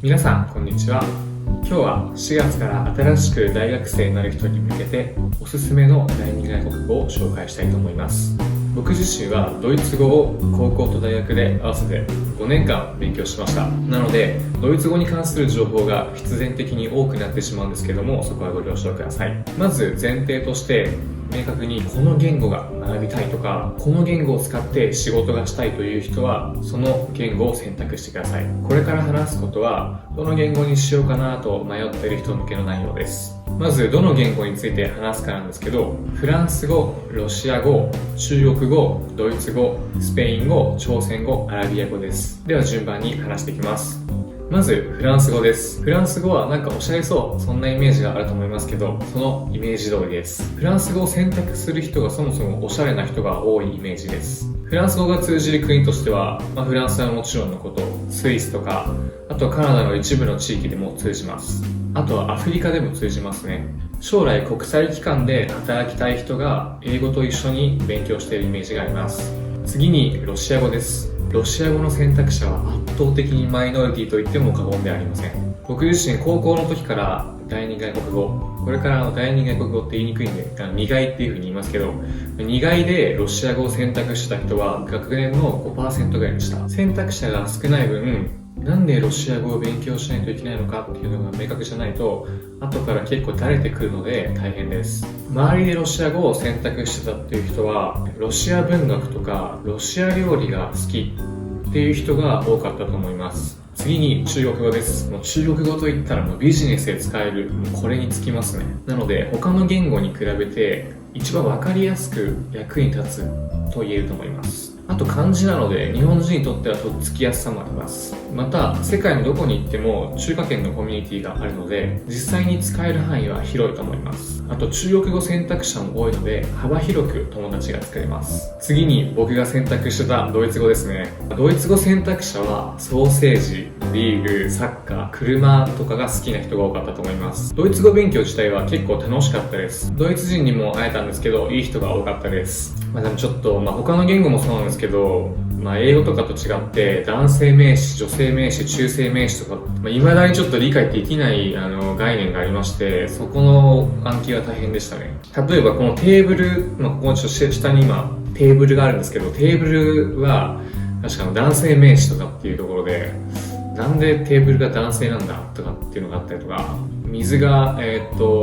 皆さんこんにちは。今日は4月から新しく大学生になる人に向けておすすめの第二外国語を紹介したいと思います。僕自身はドイツ語を高校と大学で合わせて5年間勉強しました。なのでドイツ語に関する情報が必然的に多くなってしまうんですけども、そこはご了承ください。まず前提として明確にこの言語が学びたいとか、この言語を使って仕事がしたいという人はその言語を選択してください。これから話すことはどの言語にしようかなと迷っている人向けの内容です。まずどの言語について話すかなんですけど、フランス語、ロシア語、中国語、ドイツ語、スペイン語、朝鮮語、アラビア語です。では順番に話していきます。まずフランス語です。フランス語はなんかおしゃれそう、そんなイメージがあると思いますけど、そのイメージ通りです。フランス語を選択する人がそもそもおしゃれな人が多いイメージです。フランス語が通じる国としては、フランスはもちろんのこと、スイスとか、あとカナダの一部の地域でも通じます。あとはアフリカでも通じますね。将来国際機関で働きたい人が英語と一緒に勉強しているイメージがあります。次にロシア語です。ロシア語の選択肢は圧倒的にマイノリティと言っても過言ではありません。僕自身高校の時から第二外国語、これから第二外国語って言いにくいんで2外っていう風に言いますけど、2外でロシア語を選択した人は学年の 5% ぐらいでした。選択肢が少ない分、なんでロシア語を勉強しないといけないのかっていうのが明確じゃないと後から結構垂れてくるので大変です。周りでロシア語を選択してたっていう人はロシア文学とかロシア料理が好きっていう人が多かったと思います。次に中国語です。もう中国語といったらもうビジネスで使える、もうこれにつきますね。なので他の言語に比べて一番わかりやすく役に立つと言えると思います。あと漢字なので日本人にとってはとっつきやすさもあります。また世界のどこに行っても中華圏のコミュニティがあるので実際に使える範囲は広いと思います。あと中国語選択肢も多いので幅広く友達が作れます。次に僕が選択してたドイツ語ですね。ドイツ語選択肢はソーセージ、リーグ、サッカー、車とかが好きな人が多かったと思います。ドイツ語勉強自体は結構楽しかったです。ドイツ人にも会えたんですけどいい人が多かったです。でもちょっと他の言語もそうなんですけど、英語とかと違って男性名詞、女性名詞、中性名詞とか、未だにちょっと理解できない概念がありまして、そこの暗記が大変でしたね。例えばこのテーブル、ここちょっと下に今テーブルがあるんですけど、テーブルは確か男性名詞とかっていうところで、なんでテーブルが男性なんだとかっていうのがあったりとか、水が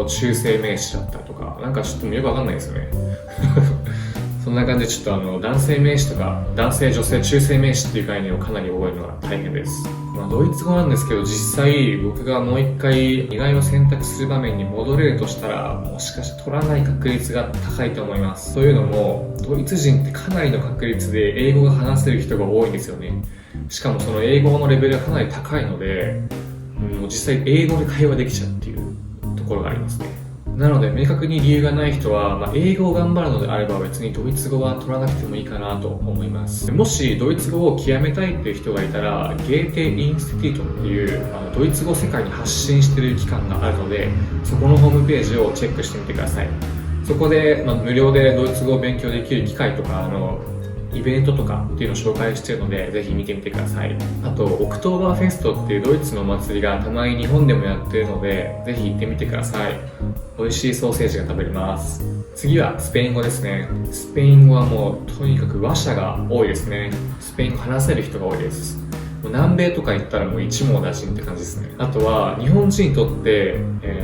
中性名詞だったりとか、なんかちょっとよくわかんないですよね。そんな感じでちょっと男性名詞とか男性女性中性名詞っていう概念をかなり覚えるのが大変です。ドイツ語なんですけど、実際僕がもう一回意外を選択する場面に戻れるとしたら、もしかして取らない確率が高いと思います。というのもドイツ人ってかなりの確率で英語が話せる人が多いんですよね。しかもその英語のレベルがかなり高いので、もう実際英語で会話できちゃうっていうところがありますね。なので明確に理由がない人は、英語を頑張るのであれば別にドイツ語は取らなくてもいいかなと思います。もしドイツ語を極めたいっていう人がいたら、ゲーテインスティティートっていうドイツ語世界に発信している機関があるので、そこのホームページをチェックしてみてください。そこで、無料でドイツ語を勉強できる機会とかイベントとかっていうのを紹介しているので、ぜひ見てみてください。あと、オクトーバーフェストっていうドイツのお祭りがたまに日本でもやっているので、ぜひ行ってみてください。美味しいソーセージが食べれます。次はスペイン語ですね。スペイン語はもうとにかく話者が多いですね。スペイン語話せる人が多いです。南米とか行ったらもう一網打尽って感じですね。あとは日本人にとって、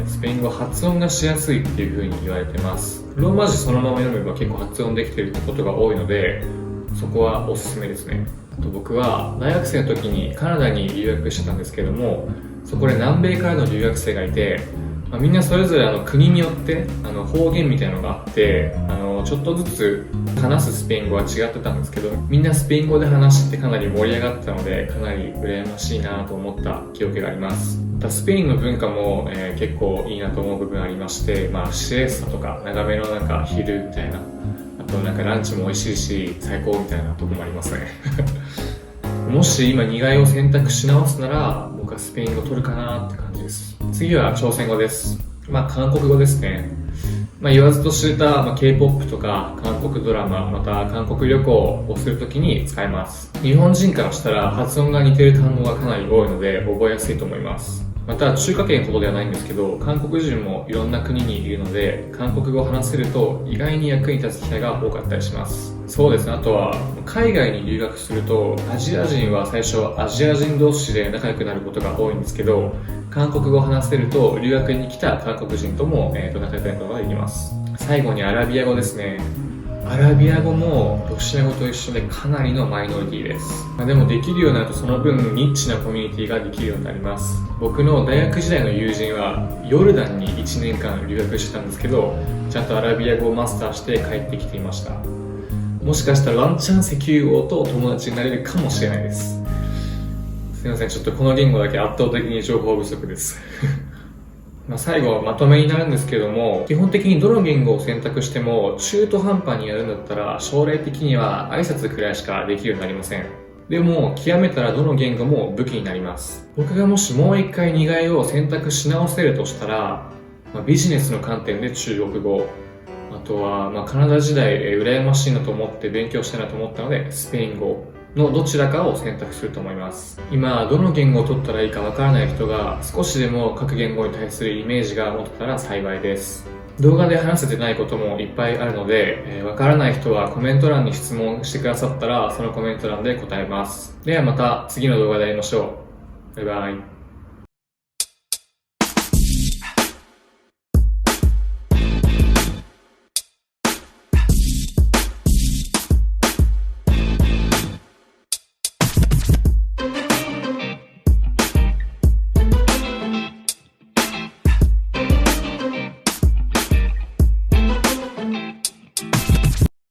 スペイン語は発音がしやすいっていう風に言われてます。ローマ字そのまま読めば結構発音できてるってことが多いので、そこはおすすめですね。あと僕は大学生の時にカナダに留学してたんですけども、そこで南米からの留学生がいて、みんなそれぞれ国によって方言みたいなのがあって、ちょっとずつ話すスペイン語は違ってたんですけど、みんなスペイン語で話してかなり盛り上がったので、かなり羨ましいなと思った記憶があります。またスペインの文化も、結構いいなと思う部分ありまして、シエスタとか長めの昼みたいな、あとランチも美味しいし最高みたいなとこもありますね。もし今2外を選択し直すなら僕はスペイン語を取るかなって感じです。次は朝鮮語です。韓国語ですね。言わずと知れた、K-POP とか韓国ドラマ、また韓国旅行をするときに使えます。日本人からしたら発音が似ている単語がかなり多いので覚えやすいと思います。また中華圏ほどではないんですけど、韓国人もいろんな国にいるので、韓国語を話せると意外に役に立つ機会が多かったりします。そうですね。あとは海外に留学すると、アジア人は最初アジア人同士で仲良くなることが多いんですけど、韓国語を話せると留学に来た韓国人とも、仲良くなることができます。最後にアラビア語ですね。アラビア語もロシア語と一緒でかなりのマイノリティです。でもできるようになるとその分ニッチなコミュニティができるようになります。僕の大学時代の友人はヨルダンに1年間留学してたんですけど、ちゃんとアラビア語をマスターして帰ってきていました。もしかしたらワンチャン石油王と友達になれるかもしれないです。すいません、ちょっとこの言語だけ圧倒的に情報不足です最後はまとめになるんですけども、基本的にどの言語を選択しても中途半端にやるんだったら将来的には挨拶くらいしかできるようになりません。でも極めたらどの言語も武器になります。僕がもしもう一回2外を選択し直せるとしたら、ビジネスの観点で中国語、あとはカナダ時代羨ましいなと思って勉強したいなと思ったのでスペイン語のどちらかを選択すると思います。今どの言語を取ったらいいかわからない人が少しでも各言語に対するイメージが持てたら幸いです。動画で話せてないこともいっぱいあるので、わからない人はコメント欄に質問してくださったらそのコメント欄で答えます。ではまた次の動画で会いましょう。バイバイ。